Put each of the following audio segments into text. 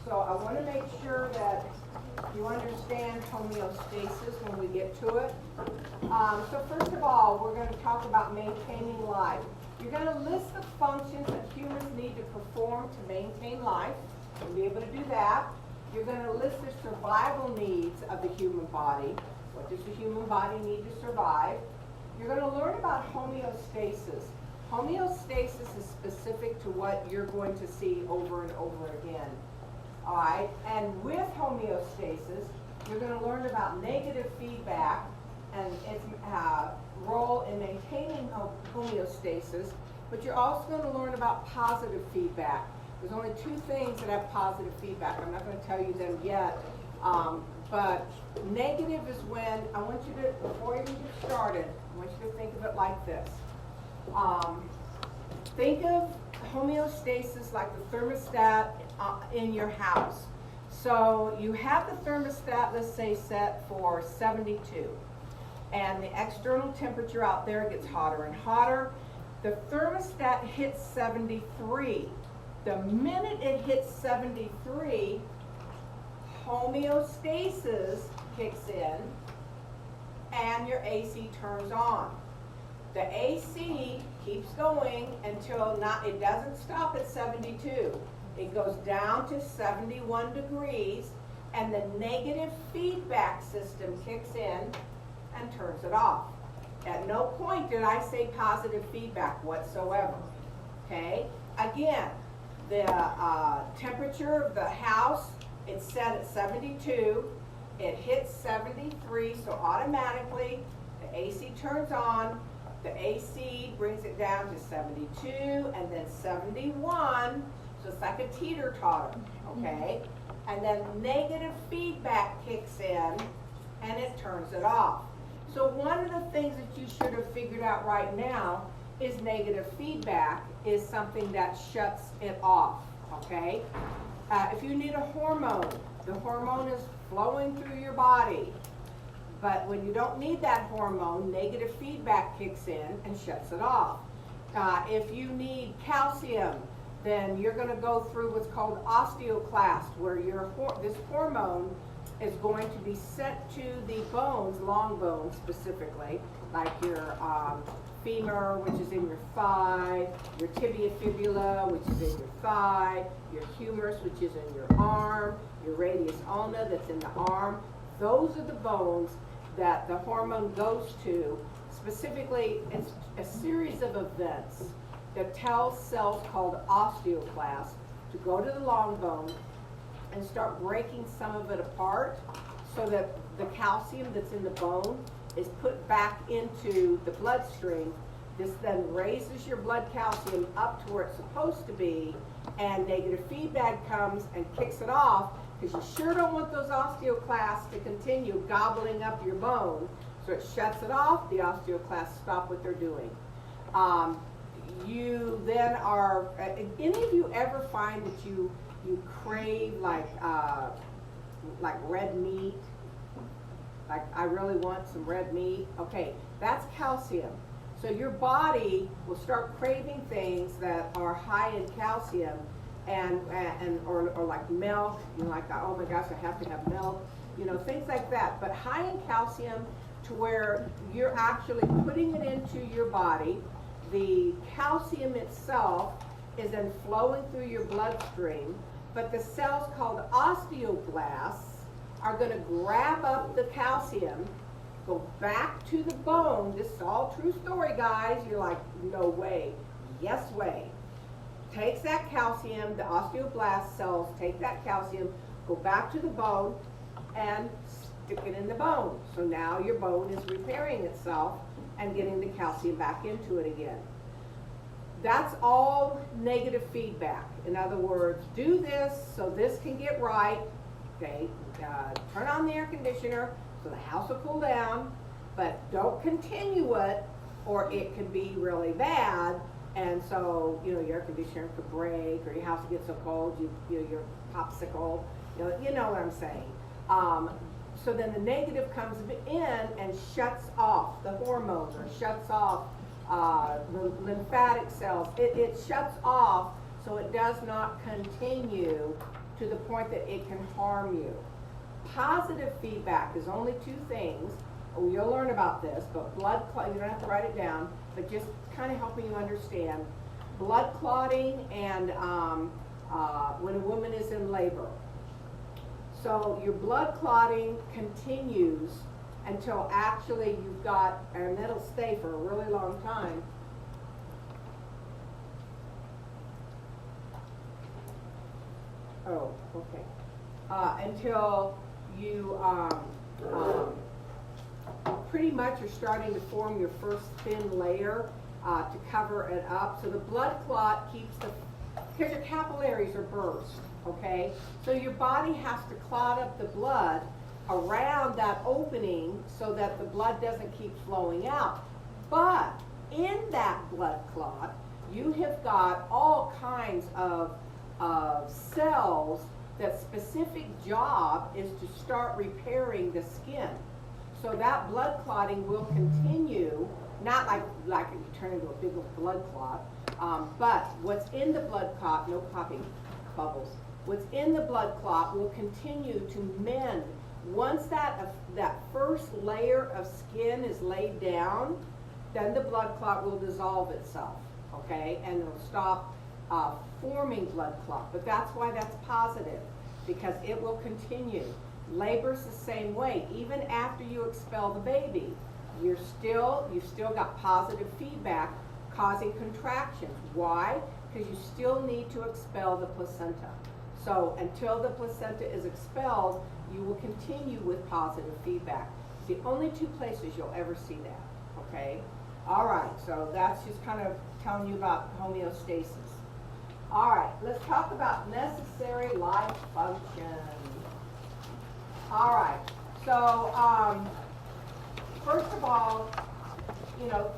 So I want to make sure that you understand homeostasis when we get to it. So first of all, we're going to talk about maintaining life. You're going to list the functions that humans need to perform to maintain life. You'll be able to do that. You're going to list the survival needs of the human body. What does the human body need to survive? You're going to learn about homeostasis. Homeostasis is specific to what you're going to see over and over again. All right, and with homeostasis, you're going to learn about negative feedback and its role in maintaining homeostasis, but you're also going to learn about positive feedback. There's only two things that have positive feedback. I'm not going to tell you them yet, but negative is when, I want you to, before you even get started, I want you to think of it like this. Think of homeostasis like the thermostat in your house. So you have the thermostat, let's say, set for 72. And the external temperature out there gets hotter and hotter. The thermostat hits 73. The minute it hits 73, homeostasis kicks in and your AC turns on. The AC keeps going until it doesn't stop at 72. It goes down to 71 degrees and the negative feedback system kicks in and turns it off. At no point did I say positive feedback whatsoever. Okay? Again, the temperature of the house, it's set at 72. It hits 73, so automatically the AC turns on. The AC brings it down to 72 and then 71. So it's like a teeter-totter, okay? And then negative feedback kicks in and it turns it off. So one of the things that you should have figured out right now is negative feedback is something that shuts it off, okay? If you need a hormone, the hormone is flowing through your body. But when you don't need that hormone, negative feedback kicks in and shuts it off. If you need calcium, then you're going to go through what's called osteoclast, where this hormone is going to be sent to the bones, long bones specifically, like your femur, which is in your thigh, your tibia fibula, which is in your thigh, your humerus, which is in your arm, your radius ulna, that's in the arm. Those are the bones that the hormone goes to. Specifically, it's a series of events that tells cells called osteoclasts to go to the long bone and start breaking some of it apart so that the calcium that's in the bone is put back into the bloodstream. This then raises your blood calcium up to where it's supposed to be, and negative feedback comes and kicks it off, because you sure don't want those osteoclasts to continue gobbling up your bone. So it shuts it off, the osteoclasts stop what they're doing. You then are, any of you ever find that you crave like red meat? Like, I really want some red meat. Okay, that's calcium. So your body will start craving things that are high in calcium, or like milk. You know, like, oh my gosh, I have to have milk. You know, things like that. But high in calcium to where you're actually putting it into your body. The calcium itself is then flowing through your bloodstream, but the cells called osteoblasts are going to grab up the calcium, go back to the bone. This is all true story, guys. You're like, no way. Yes way. Takes that calcium, the osteoblast cells take that calcium, go back to the bone, and stick it in the bone. So now your bone is repairing itself and getting the calcium back into it again. That's all negative feedback. In other words, do this so this can get right. Okay, turn on the air conditioner so the house will cool down, but don't continue it or it can be really bad. And so, you know, your air conditioner could break, or your house gets so cold, your popsicle, you know what I'm saying. So then the negative comes in and shuts off the hormones, or shuts off the lymphatic cells. It shuts off so it does not continue to the point that it can harm you. Positive feedback is only two things. Oh, you'll learn about this, but blood clotting, you don't have to write it down, but just kind of helping you understand. Blood clotting and when a woman is in labor. So your blood clotting continues until actually you've got, and that'll stay for a really long time. Oh, okay. Until you pretty much are starting to form your first thin layer to cover it up. So the blood clot keeps because your capillaries are burst, okay? So your body has to clot up the blood around that opening so that the blood doesn't keep flowing out. But in that blood clot, you have got all kinds of cells that specific job is to start repairing the skin. So that blood clotting will continue, not like you turn into a big blood clot, but what's in the blood clot, no popping bubbles, what's in the blood clot will continue to mend. Once that first layer of skin is laid down, then the blood clot will dissolve itself, okay? And it'll stop forming blood clot. But that's why that's positive, because it will continue. Labor's the same way. Even after you expel the baby, you've still got positive feedback causing contractions. Why? Because you still need to expel the placenta. So until the placenta is expelled, you will continue with positive feedback. It's the only two places you'll ever see that, okay? All right, so that's just kind of telling you about homeostasis. All right, let's talk about necessary life function. All right, so first of all, you know,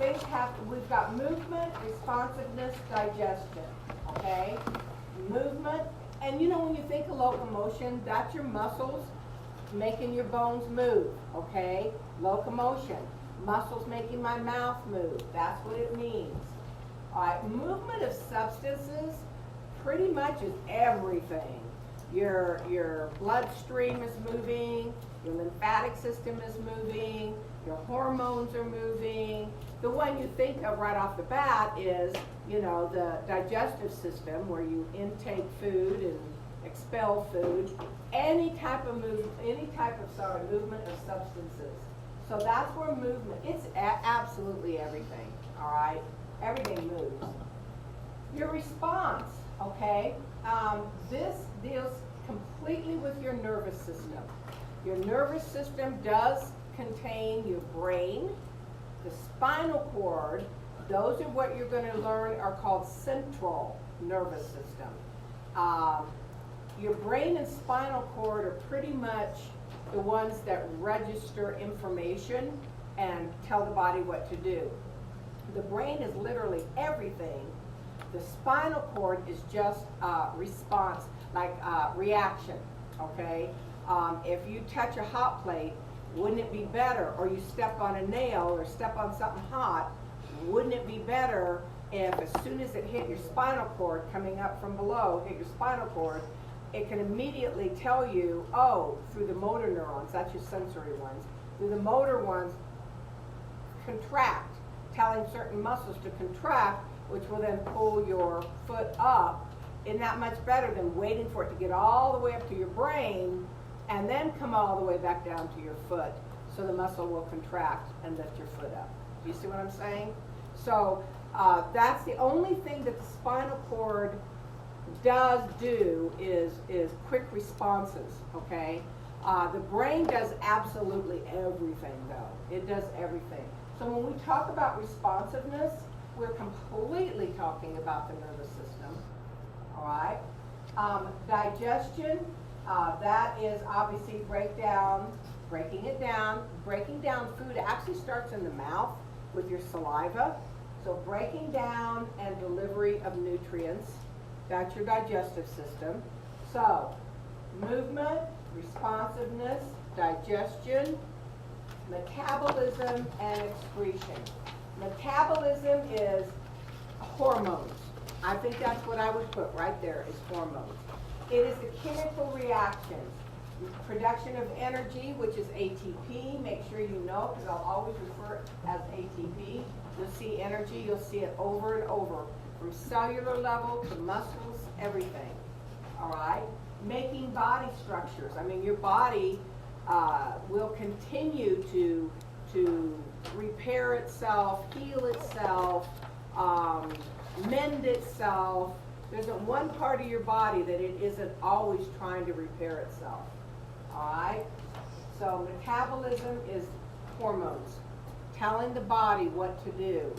we've got movement, responsiveness, digestion, okay? Movement, and you know when you think of locomotion, that's your muscles making your bones move, okay? Locomotion, muscles making my mouth move, that's what it means. All right, movement of substances pretty much is everything. Your bloodstream is moving, your lymphatic system is moving, your hormones are moving. The one you think of right off the bat is, you know, the digestive system where you intake food and expel food. Any type of movement of substances. So that's where movement, it's absolutely everything, all right? Everything moves. Your response, okay? This deals completely with your nervous system. Your nervous system does contain your brain, the spinal cord. Those are what you're going to learn are called central nervous system. Your brain and spinal cord are pretty much the ones that register information and tell the body what to do. The brain is literally everything. The spinal cord is just response, like reaction, okay? If you touch a hot plate, wouldn't it be better, or you step on a nail or step on something hot, wouldn't it be better if as soon as it hit your spinal cord, coming up from below, hit your spinal cord, it can immediately tell you, oh, through the motor neurons, that's your sensory ones, through the motor ones, contract, telling certain muscles to contract, which will then pull your foot up. Isn't that much better than waiting for it to get all the way up to your brain and then come all the way back down to your foot so the muscle will contract and lift your foot up? Do you see what I'm saying? So that's the only thing that the spinal cord does do is quick responses, okay? The brain does absolutely everything, though. It does everything. So when we talk about responsiveness, we're completely talking about the nervous system, all right? Digestion, that is obviously breaking it down. Breaking down food actually starts in the mouth with your saliva. So breaking down and delivery of nutrients, that's your digestive system. So movement, responsiveness, digestion, metabolism, and excretion. Metabolism is hormones. I think that's what I would put right there is hormones. It is the chemical reactions. Production of energy, which is ATP. Make sure you know, because I'll always refer it as ATP. You'll see energy, you'll see it over and over, from cellular level to muscles, everything. All right? Making body structures. I mean, your body will continue to repair itself, heal itself, mend itself. There isn't one part of your body that it isn't always trying to repair itself. All right? So metabolism is hormones, telling the body what to do.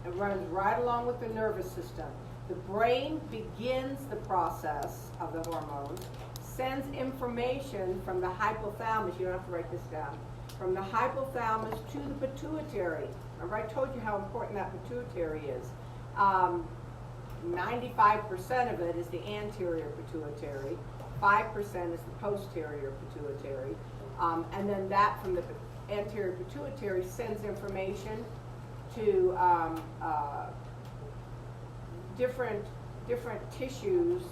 It runs right along with the nervous system. The brain begins the process of the hormones, sends information from the hypothalamus, you don't have to write this down, from the hypothalamus to the pituitary. Remember I told you how important that pituitary is. 95% of it is the anterior pituitary, 5% is the posterior pituitary, and then that from the anterior pituitary sends information to different tissues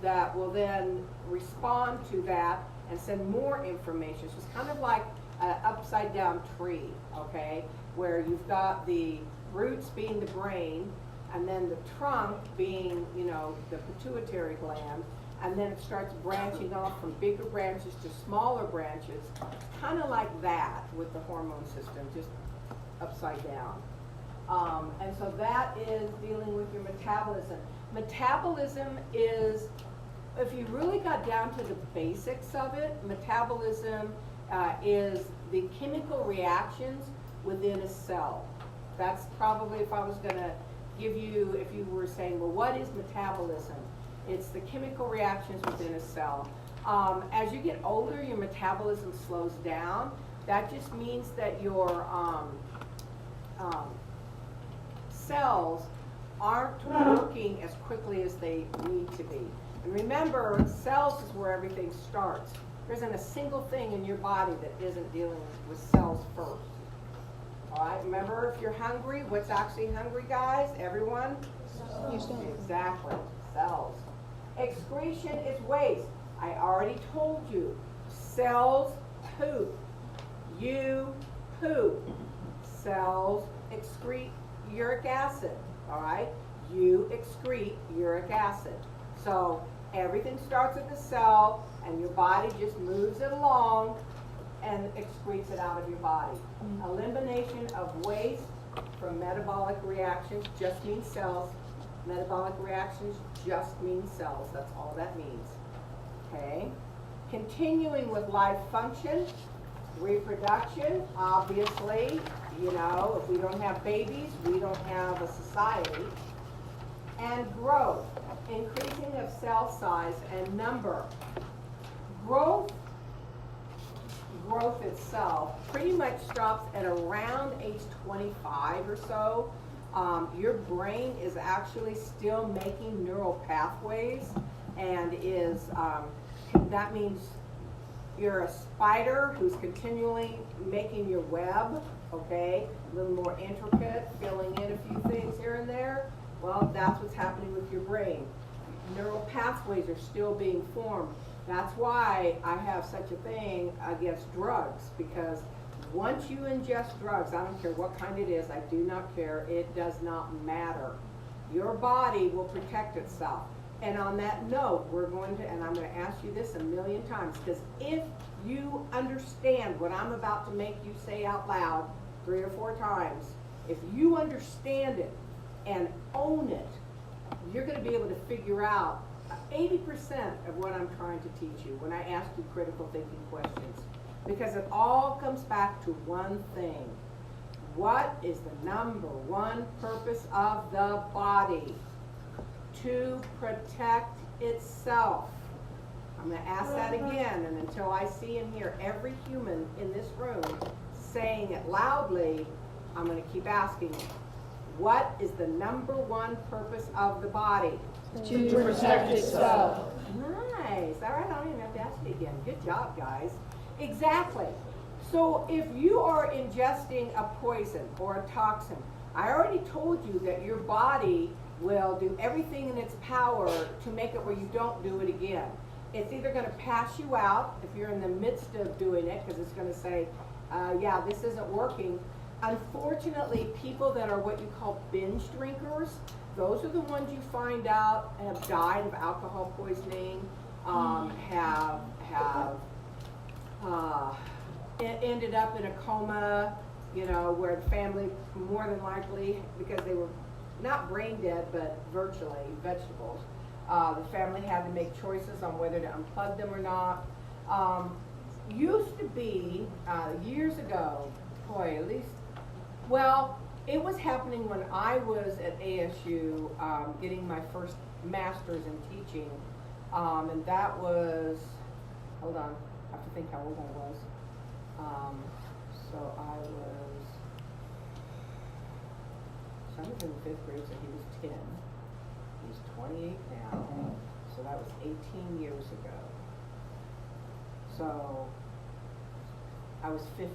that will then respond to that and send more information. So it's kind of like an upside down tree, okay, where you've got the roots being the brain, and then the trunk being, you know, the pituitary gland, and then it starts branching off from bigger branches to smaller branches, kind of like that with the hormone system, just upside down. And so that is dealing with your metabolism. Metabolism is, if you really got down to the basics of it, metabolism is the chemical reactions within a cell. That's probably, if I was going to give you, if you were saying, well, what is metabolism? It's the chemical reactions within a cell. As you get older, your metabolism slows down. That just means that your cells aren't working as quickly as they need to be. And remember, cells is where everything starts. There isn't a single thing in your body that isn't dealing with cells first. All right, remember, if you're hungry, what's actually hungry, guys? Everyone? Cells. Exactly, cells. Excretion is waste. I already told you. Cells poop. You poop. Cells excrete uric acid. All right? You excrete uric acid. So everything starts at the cell, and your body just moves it along and excretes it out of your body. Elimination of waste from metabolic reactions just means cells. Metabolic reactions just mean cells. That's all that means. Okay? Continuing with life function, reproduction, obviously, you know, if we don't have babies, we don't have a society. And growth, increasing of cell size and number. Growth itself pretty much stops at around age 25 or so. Your brain is actually still making neural pathways, and is that means you're a spider who's continually making your web, okay, a little more intricate, filling in a few things here and there. Well, that's what's happening with your brain. Neural pathways are still being formed. That's why I have such a thing against drugs, because once you ingest drugs, I don't care what kind it is, I do not care, it does not matter. Your body will protect itself. And on that note, we're going to, and I'm going to ask you this 1,000,000 times, because if you understand what I'm about to make you say out loud 3 or 4 times, if you understand it and own it, you're going to be able to figure out 80% of what I'm trying to teach you when I ask you critical thinking questions. Because it all comes back to one thing. What is the number one purpose of the body? To protect itself. I'm going to ask that again, and until I see and hear every human in this room saying it loudly, I'm going to keep asking it. What is the number one purpose of the body? To protect itself. Nice. All right, I don't even have to ask it again. Good job, guys. Exactly. So if you are ingesting a poison or a toxin, I already told you that your body will do everything in its power to make it where you don't do it again. It's either gonna pass you out if you're in the midst of doing it, because it's gonna say, yeah, this isn't working. Unfortunately, people that are what you call binge drinkers, those are the ones you find out have died of alcohol poisoning, ended up in a coma, you know, where the family, more than likely, because they were not brain dead, but virtually vegetables, the family had to make choices on whether to unplug them or not. Used to be, years ago, boy, at least, well, it was happening when I was at ASU, getting my first master's in teaching, and that was, hold on, I have to think how old I was. So I was in the 5th grade, so he was 10. He's 28 now, so that was 18 years ago. So I was 50.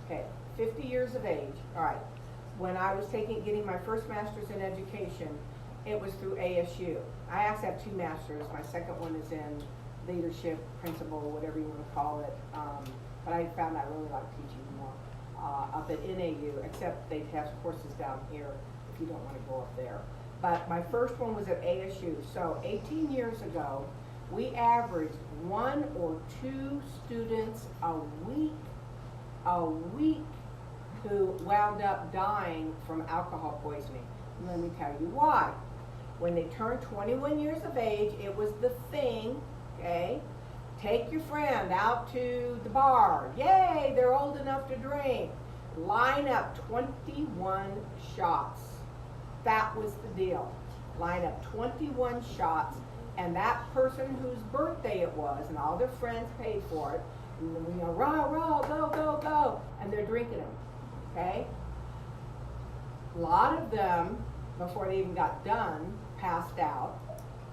Okay, 50 years of age. All right. When I was getting my first master's in education, it was through ASU. I actually have 2 masters. My second one is in leadership, principal, whatever you want to call it. But I found I really like teaching more up at NAU, except they have courses down here if you don't want to go up there. But my first one was at ASU. So 18 years ago, we averaged 1 or 2 students a week who wound up dying from alcohol poisoning. And let me tell you why. When they turned 21 years of age, it was the thing, okay? Take your friend out to the bar. Yay, they're old enough to drink. Line up 21 shots. That was the deal. Line up 21 shots, and that person whose birthday it was, and all their friends paid for it, and then we go, rah, rah, go, go, go, and they're drinking them, okay? A lot of them, before they even got done, passed out,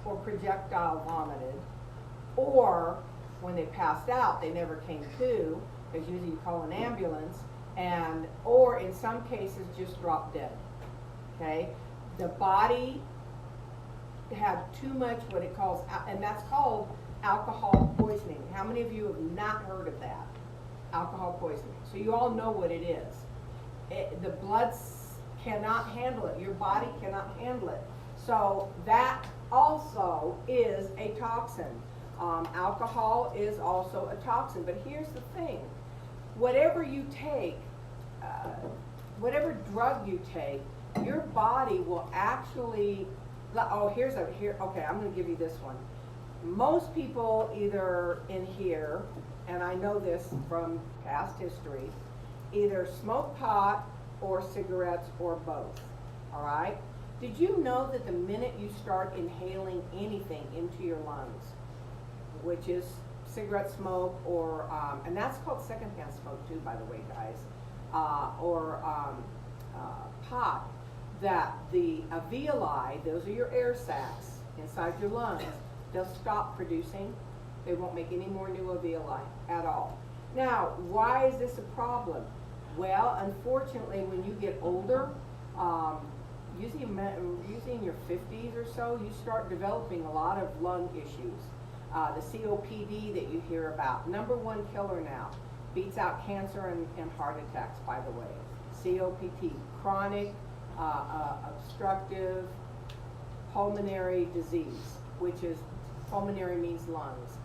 or projectile vomited, or when they passed out, they never came to, because usually you call an ambulance, or in some cases just dropped dead, okay? The body had too much what it calls, and that's called alcohol poisoning. How many of you have not heard of that? Alcohol poisoning. So you all know what it is. The blood cannot handle it. Your body cannot handle it. So that also is a toxin. Alcohol is also a toxin. But here's the thing. Whatever you take, whatever drug you take, your body will actually, okay, I'm going to give you this one. Most people either in here, and I know this from past history, either smoke pot or cigarettes or both, all right? Did you know that the minute you start inhaling anything into your lungs, which is cigarette smoke or, and that's called secondhand smoke too, by the way, guys, or pot, that the alveoli, those are your air sacs inside your lungs, they'll stop producing. They won't make any more new alveoli at all. Now, why is this a problem? Well, unfortunately, when you get older, usually in your 50s or so, you start developing a lot of lung issues. The COPD that you hear about, #1 killer now, beats out cancer and heart attacks, by the way. COPD, chronic obstructive pulmonary disease, which is, pulmonary means lungs.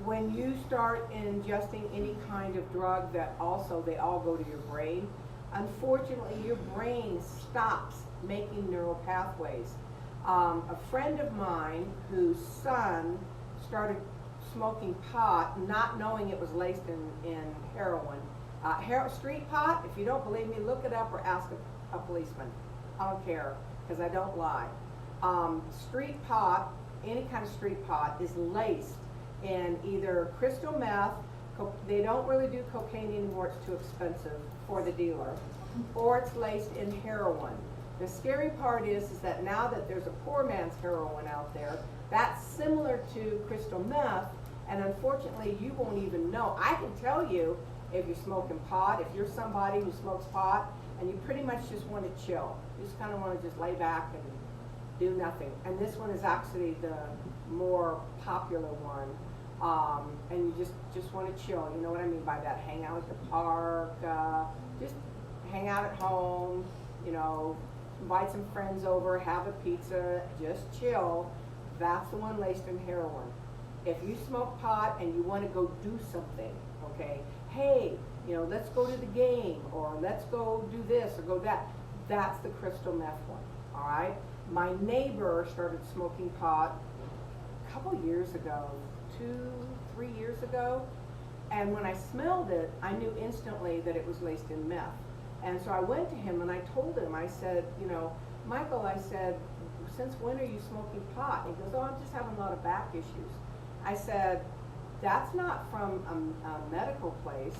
When you start ingesting any kind of drug that also, they all go to your brain, unfortunately your brain stops making neural pathways. A friend of mine whose son started smoking pot, not knowing it was laced in heroin. Street pot, if you don't believe me, look it up or ask a policeman. I don't care, because I don't lie. Street pot, any kind of street pot, is laced in either crystal meth, they don't really do cocaine anymore, it's too expensive for the dealer, or it's laced in heroin. The scary part is that now that there's a poor man's heroin out there, that's similar to crystal meth, and unfortunately you won't even know. I can tell you if you're smoking pot, if you're somebody who smokes pot, and you pretty much just want to chill. You just kind of want to just lay back and do nothing. And this one is actually the more popular one. And you just want to chill. You know what I mean by that? Hang out at the park, just hang out at home, you know, invite some friends over, have a pizza, just chill. That's the one laced in heroin. If you smoke pot and you want to go do something, okay, hey, you know, let's go to the game, or let's go do this or go that, that's the crystal meth one, all right? My neighbor started smoking pot a couple years ago, 2-3 years ago, and when I smelled it, I knew instantly that it was laced in meth. And so I went to him and I told him, I said, you know, Michael, I said, since when are you smoking pot? And he goes, oh, I'm just having a lot of back issues. I said, that's not from a medical place.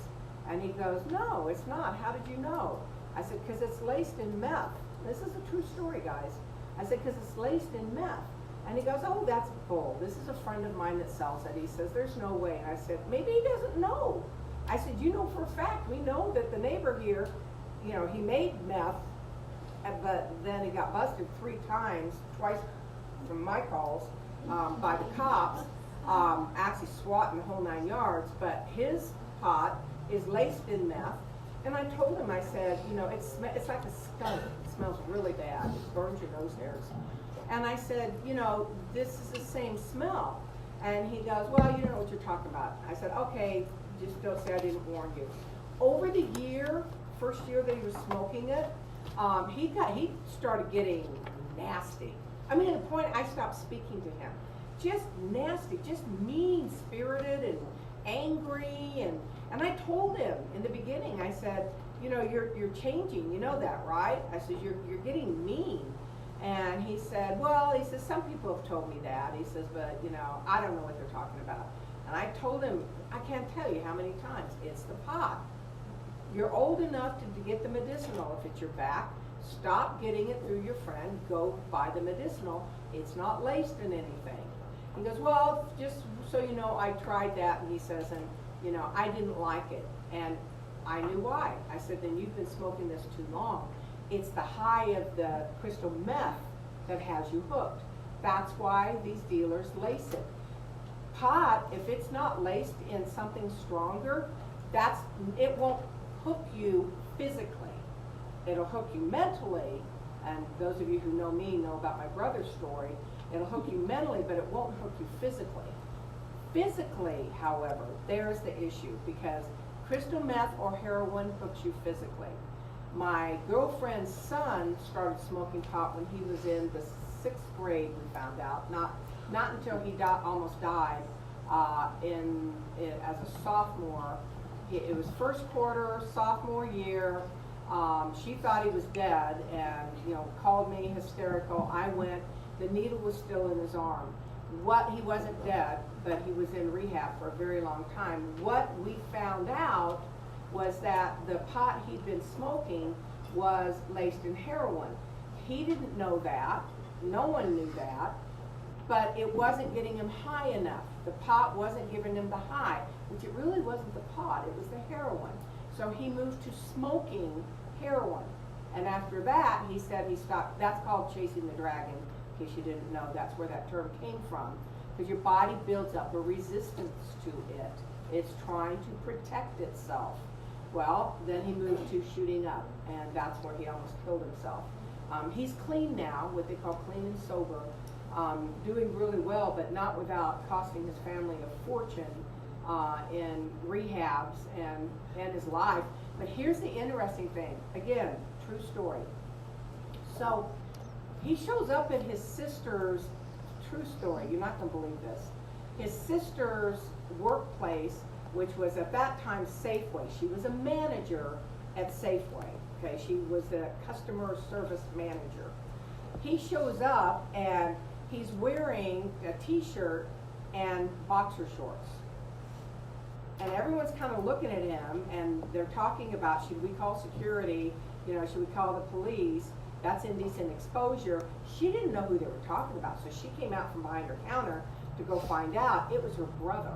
And he goes, no, it's not. How did you know? I said, because it's laced in meth. This is a true story, guys. I said, because it's laced in meth. And he goes, oh, that's bull. This is a friend of mine that sells it. He says, there's no way. And I said, maybe he doesn't know. I said, you know for a fact, we know that the neighbor here, you know, he made meth, but then he got busted 3 times, twice from my calls, by the cops, actually swatting the whole 9 yards. But his pot is laced in meth. And I told him, I said, you know, it's like a skunk. It smells really bad. It burns your nose hairs. And I said, you know, this is the same smell. And he goes, well, you don't know what you're talking about. I said, okay, just don't say I didn't warn you. Over the year, first year that he was smoking it, he started getting nasty. I mean, to the point I stopped speaking to him. Just nasty, just mean-spirited and angry. And I told him in the beginning, I said, you know, you're changing, you know that, right? I said, you're getting mean. And he said, well, he says, some people have told me that. He says, but, you know, I don't know what they're talking about. And I told him, I can't tell you how many times. It's the pot. You're old enough to get the medicinal if it's your back. Stop getting it through your friend. Go buy the medicinal. It's not laced in anything. He goes, well, just so you know, I tried that. And he says, and, you know, I didn't like it. And I knew why. I said, then you've been smoking this too long. It's the high of the crystal meth that has you hooked. That's why these dealers lace it. Pot, if it's not laced in something stronger, it won't hook you physically. It'll hook you mentally, and those of you who know me know about my brother's story. It'll hook you mentally, but it won't hook you physically. Physically, however, there's the issue, because crystal meth or heroin hooks you physically. My girlfriend's son started smoking pot when he was in the 6th grade, we found out. Not until he almost died as a sophomore. It was first quarter, sophomore year. She thought he was dead and, you know, called me hysterical. I went. The needle was still in his arm. He wasn't dead, but he was in rehab for a very long time. What we found out was that the pot he'd been smoking was laced in heroin. He didn't know that. No one knew that. But it wasn't getting him high enough. The pot wasn't giving him the high, which it really wasn't the pot, it was the heroin. So he moved to smoking heroin. And after that, he said he stopped. That's called chasing the dragon, in case you didn't know. That's where that term came from. Because your body builds up a resistance to it. It's trying to protect itself. Well, then he moved to shooting up, and that's where he almost killed himself. He's clean now, what they call clean and sober, doing really well, but not without costing his family a fortune in rehabs and his life. But here's the interesting thing. Again, true story. So he shows up at his sister's, true story, you're not going to believe this, his sister's workplace, which was at that time Safeway. She was a manager at Safeway. Okay, she was the customer service manager. He shows up and he's wearing a t-shirt and boxer shorts. And everyone's kind of looking at him and they're talking about, should we call security? You know, should we call the police? That's indecent exposure. She didn't know who they were talking about, so she came out from behind her counter to go find out. It was her brother.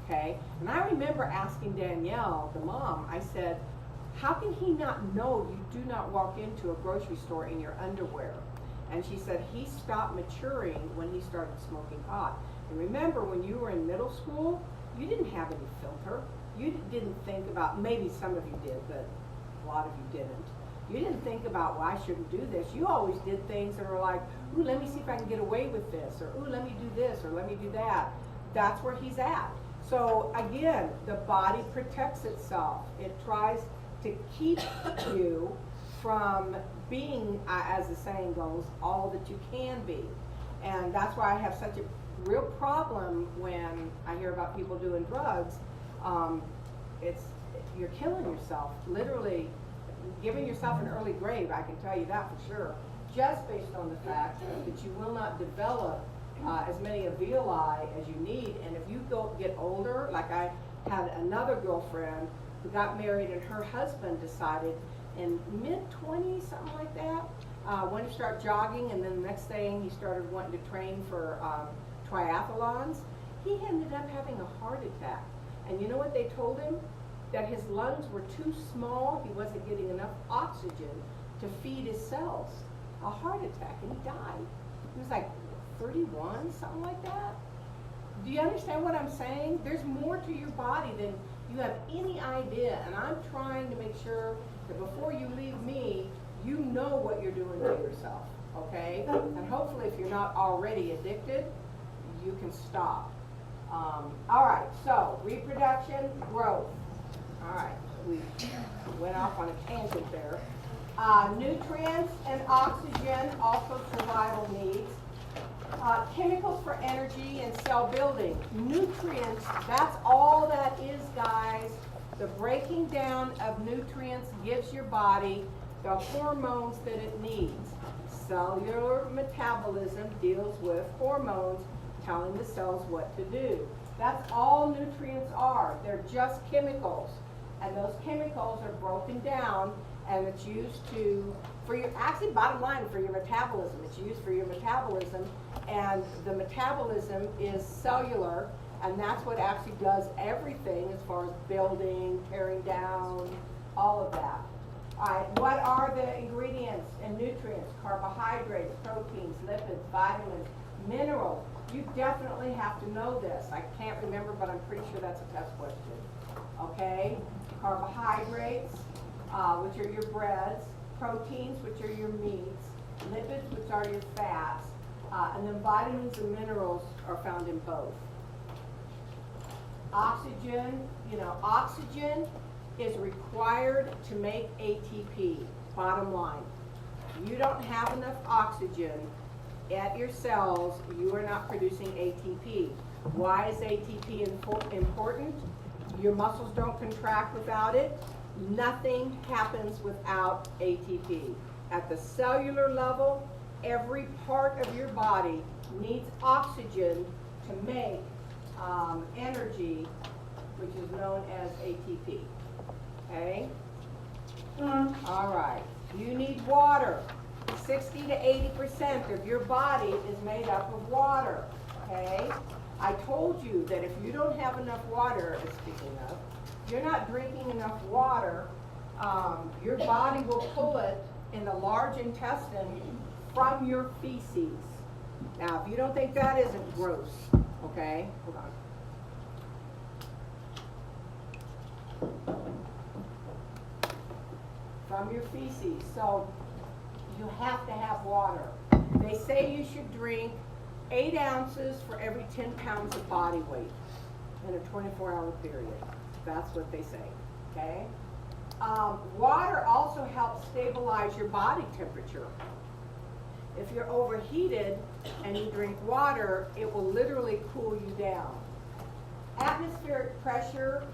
Okay, and I remember asking Danielle, the mom, I said, how can he not know you do not walk into a grocery store in your underwear? And she said he stopped maturing when he started smoking pot. And remember, when you were in middle school, you didn't have any filter. You didn't think about, maybe some of you did, but a lot of you didn't. You didn't think about, well, I shouldn't do this. You always did things that were like, ooh, let me see if I can get away with this, or ooh, let me do this, or let me do that. That's where he's at. So again, the body protects itself. It tries to keep you from being, as the saying goes, all that you can be. And that's why I have such a real problem when I hear about people doing drugs. You're killing yourself, literally giving yourself an early grave, I can tell you that for sure, just based on the fact that you will not develop as many alveoli as you need. And if you get older, like I had another girlfriend who got married and her husband decided in mid-20s, something like that, wanted to start jogging, and then the next thing he started wanting to train for triathlons. He ended up having a heart attack. And you know what they told him? That his lungs were too small, he wasn't getting enough oxygen to feed his cells. A heart attack, and he died. He was like 31, something like that. Do you understand what I'm saying? There's more to your body than you have any idea, and I'm trying to make sure that before you leave me, you know what you're doing to yourself, okay? And hopefully if you're not already addicted, you can stop. All right, so reproduction, growth. All right, we went off on a tangent there. Nutrients and oxygen, also survival needs. Chemicals for energy and cell building. Nutrients, that's all that is, guys. The breaking down of nutrients gives your body the hormones that it needs. Cellular metabolism deals with hormones telling the cells what to do. That's all nutrients are. They're just chemicals. And those chemicals are broken down, and it's used actually bottom line, for your metabolism. It's used for your metabolism, and the metabolism is cellular, and that's what actually does everything as far as building, tearing down, all of that. All right, what are the ingredients and nutrients? Carbohydrates, proteins, lipids, vitamins, minerals. You definitely have to know this. I can't remember, but I'm pretty sure that's a test question. Okay? Carbohydrates, which are your breads, proteins, which are your meats, lipids, which are your fats, and then vitamins and minerals are found in both. Oxygen, oxygen is required to make ATP, bottom line. You don't have enough oxygen at your cells, you are not producing ATP. Why is ATP important? Your muscles don't contract without it. Nothing happens without ATP. At the cellular level, every part of your body needs oxygen to make energy, which is known as ATP. Okay? All right. You need water. 60 to 80% of your body is made up of water. Okay? I told you that if you don't have enough water, speaking of, you're not drinking enough water, your body will pull it in the large intestine from your feces. Now, if you don't think that isn't gross, okay, hold on. From your feces. So you have to have water. They say you should drink 8 ounces for every 10 pounds of body weight in a 24-hour period. That's what they say, okay? Water also helps stabilize your body temperature. If you're overheated and you drink water, it will literally cool you down. Atmospheric pressure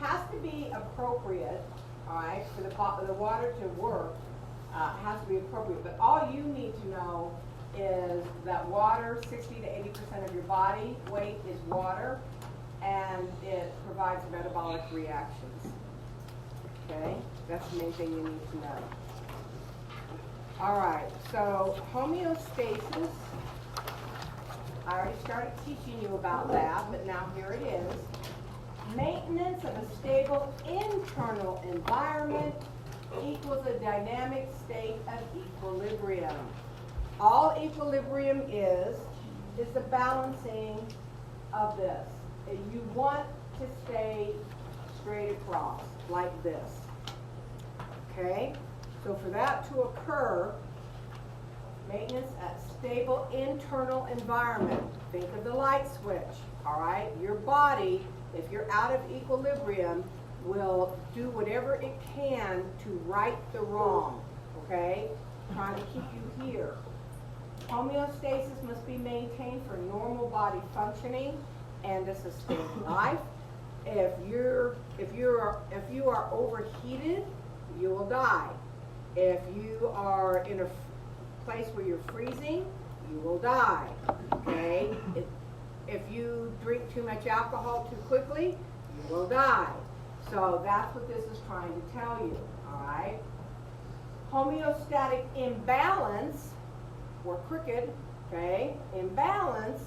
has to be appropriate, all right, for the water to work. Has to be appropriate, but all you need to know is that water, 60 to 80% of your body weight is water, and it provides metabolic reactions. Okay, that's the main thing you need to know. All right, so homeostasis, I already started teaching you about that, but now here it is. Maintenance of a stable internal environment equals a dynamic state of equilibrium. All equilibrium is the balancing of this. You want to stay straight across, like this. Okay? So for that to occur, maintenance at stable internal environment. Think of the light switch, all right? Your body, if you're out of equilibrium, will do whatever it can to right the wrong, okay? Trying to keep you here. Homeostasis must be maintained for normal body functioning and to sustain life. If you are overheated, you will die. If you are in a place where you're freezing, you will die. Okay? If you drink too much alcohol too quickly, you will die. So that's what this is trying to tell you. All right? Homeostatic imbalance, or crooked, okay? Imbalance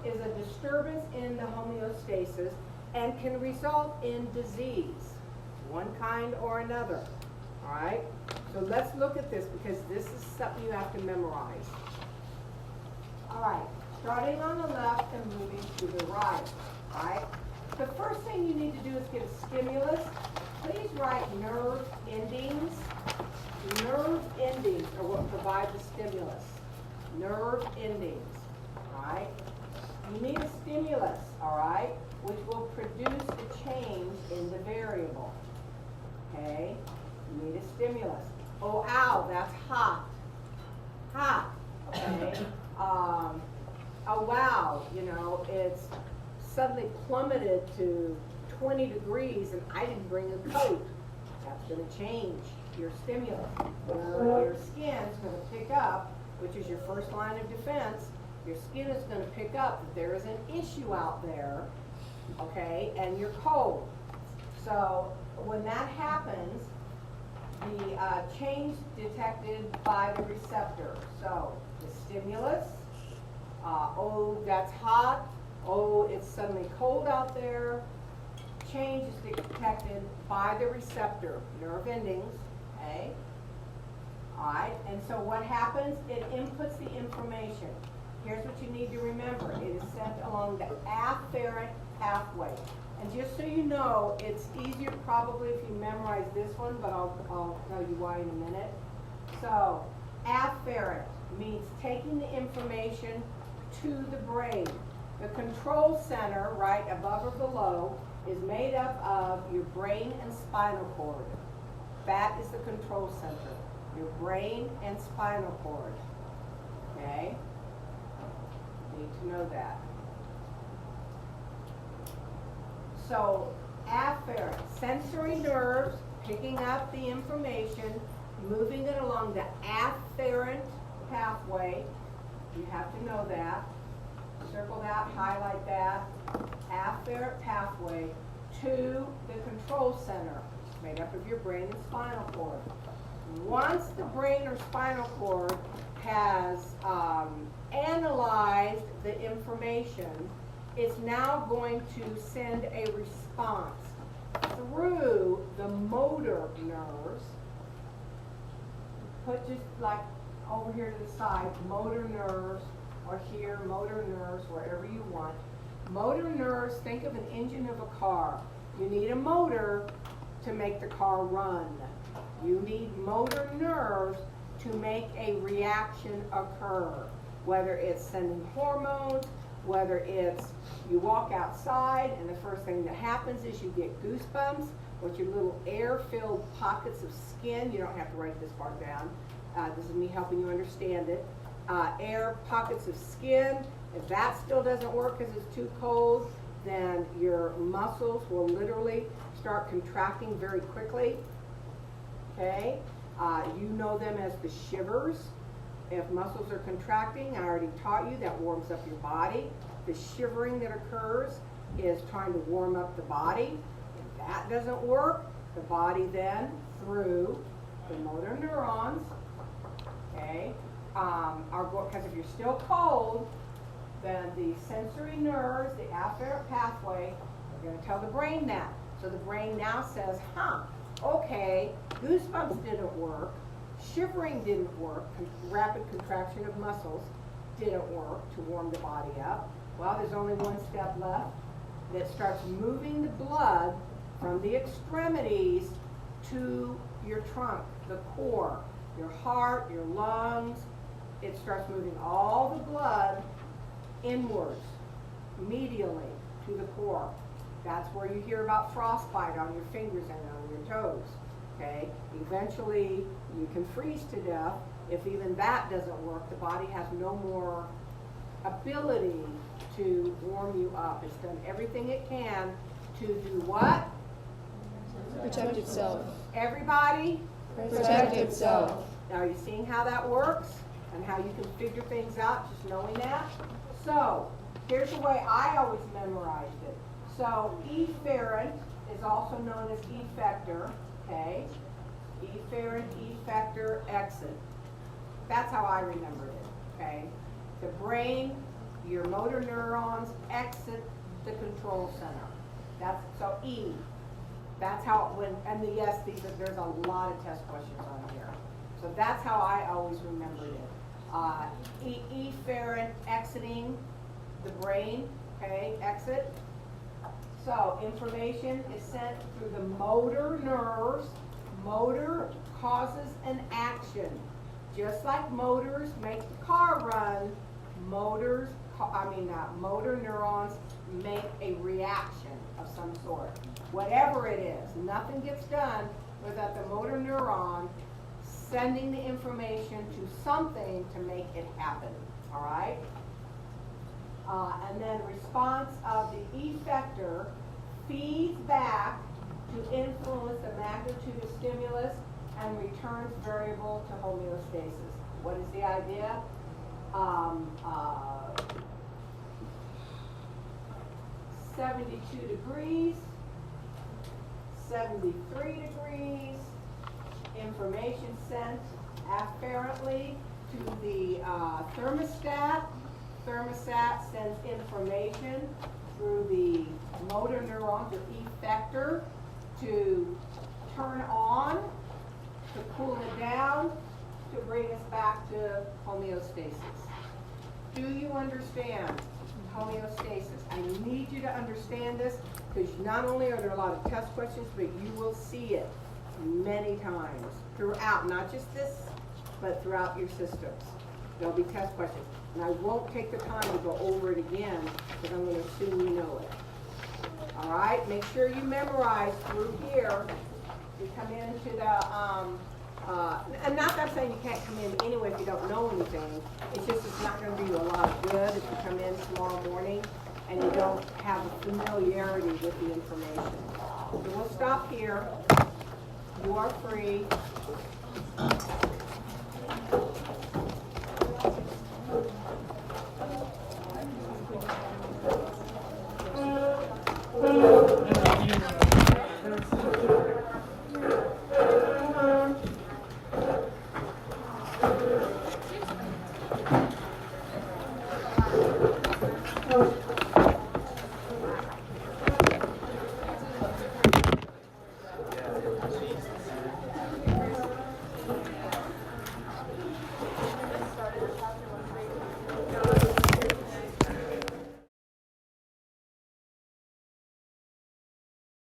is a disturbance in the homeostasis and can result in disease, one kind or another. All right? So let's look at this because this is something you have to memorize. All right, starting on the left and moving to the right. All right? The first thing you need to do is get a stimulus. Please write nerve endings. Nerve endings are what provide the stimulus. Nerve endings. All right? You need a stimulus, all right, which will produce a change in the variable. Okay? You need a stimulus. Oh, ow, that's hot. Hot. Okay? Oh, wow, you know, it's suddenly plummeted to 20 degrees and I didn't bring a coat. That's going to change your stimulus. Your skin's going to pick up, which is your first line of defense. Your skin is going to pick up that there is an issue out there, okay, and you're cold. So when that happens, the change detected by the receptor. So the stimulus, oh, that's hot. Oh, it's suddenly cold out there. Change is detected by the receptor, nerve endings, okay? All right, and so what happens? It inputs the information. Here's what you need to remember. It is sent along the afferent pathway. And just so you know, it's easier probably if you memorize this one, but I'll tell you why in a minute. So, afferent means taking the information to the brain. The control center, right above or below, is made up of your brain and spinal cord. That is the control center. Your brain and spinal cord. Okay? Need to know that. So, afferent, sensory nerves picking up the information, moving it along the afferent pathway. You have to know that. Circle that, highlight that. Afferent pathway to the control center, made up of your brain and spinal cord. Once the brain or spinal cord has analyzed the information, it's now going to send a response through the motor nerves. Put just like over here to the side, motor nerves, or here, motor nerves, wherever you want. Motor nerves, think of an engine of a car. You need a motor to make the car run. You need motor nerves to make a reaction occur, whether it's sending hormones, whether it's you walk outside and the first thing that happens is you get goosebumps with your little air-filled pockets of skin. You don't have to write this part down. This is me helping you understand it. Air pockets of skin. If that still doesn't work because it's too cold, then your muscles will literally start contracting very quickly. Okay? You know them as the shivers. If muscles are contracting, I already taught you, that warms up your body. The shivering that occurs is trying to warm up the body. If that doesn't work, the body then, through the motor neurons, okay, because if you're still cold, then the sensory nerves, the afferent pathway, are going to tell the brain that. So the brain now says, okay, goosebumps didn't work. Shivering didn't work, rapid contraction of muscles didn't work to warm the body up. Well, there's only one step left. That starts moving the blood from the extremities to your trunk, the core, your heart, your lungs. It starts moving all the blood inwards, medially to the core. That's where you hear about frostbite on your fingers and on your toes. Okay? Eventually, you can freeze to death. If even that doesn't work, the body has no more ability to warm you up. It's done everything it can to do what? Protect itself. Everybody? Protect itself. Now, are you seeing how that works and how you can figure things out just knowing that? So, here's the way I always memorized it. So, efferent is also known as effector, okay? Efferent, effector, exit. That's how I remembered it, okay? The brain, your motor neurons exit the control center. That's, so E. That's how it went, and the yes, there's a lot of test questions on here. So that's how I always remembered it. Efferent exiting the brain, okay, exit. So information is sent through the motor nerves. Motor causes an action. Just like motors make the car run, motor neurons make a reaction of some sort. Whatever it is, nothing gets done without the motor neuron sending the information to something to make it happen, all right? And then response of the effector feeds back to influence the magnitude of stimulus and returns variable to homeostasis. What is the idea? 72 degrees, 73 degrees, information sent afferently to the thermostat. Thermostat sends information through the motor neurons or effector to turn on, to cool it down, to bring us back to homeostasis. Do you understand homeostasis? I need you to understand this because not only are there a lot of test questions, but you will see it many times throughout, not just this, but throughout your systems. There'll be test questions. And I won't take the time to go over it again because I'm going to assume you know it. All right? Make sure you memorize through here. You come into the, and not that I'm saying you can't come in anyway if you don't know anything. It's just it's not going to do you a lot of good if you come in tomorrow morning and you don't have a familiarity with the information. So we'll stop here. You are free.